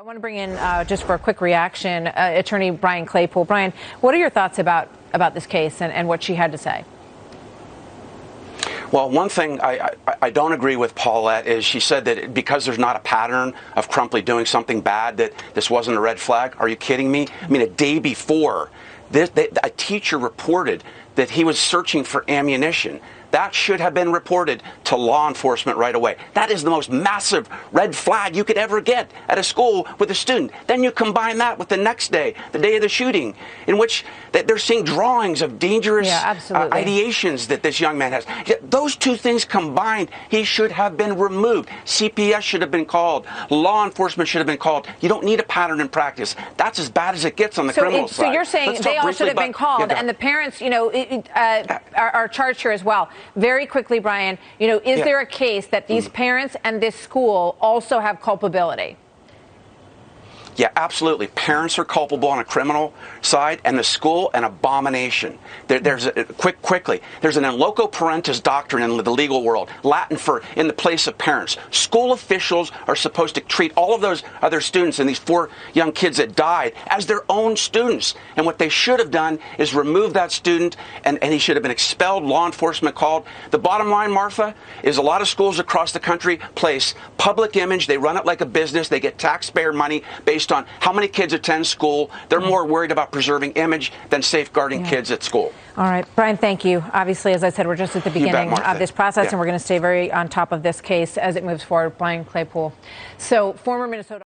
I want to bring in, just for a quick reaction, attorney Brian Claypool. Brian, what are your thoughts about this case and what she had to say? Well, one thing I don't agree with Paulette is she said that because there's not a pattern of Crumbley doing something bad, that this wasn't a red flag. Are you kidding me? I mean, a day before, a teacher reported that he was searching for ammunition. That should have been reported to law enforcement right away. That is the most massive red flag you could ever get at a school with a student. Then you combine that with the next day, the day of the shooting, in which they're seeing drawings of dangerous ideations that this young man has. Those two things combined, he should have been removed. CPS should have been called. Law enforcement should have been called. You don't need a pattern in practice. That's as bad as it gets on the criminal side. So you're saying they all should have been called, and the parents, are charged here as well. Very quickly, Brian, is there a case that these parents and this school also have culpability? Yeah, absolutely. Parents are culpable on a criminal side, and the school an abomination. There's an in loco parentis doctrine in the legal world, Latin for in the place of parents. School officials are supposed to treat all of those other students and these 4 young kids that died as their own students. And what they should have done is remove that student, and he should have been expelled, law enforcement called. The bottom line, Martha, is a lot of schools across the country place public image. They run it like a business. They get taxpayer money based on how many kids attend school. They're more worried about preserving image than safeguarding kids at school. All right, Brian, thank you. Obviously, as I said, we're just at the beginning of this process, and we're going to stay very on top of this case as it moves forward. Brian Claypool. So, former Minnesota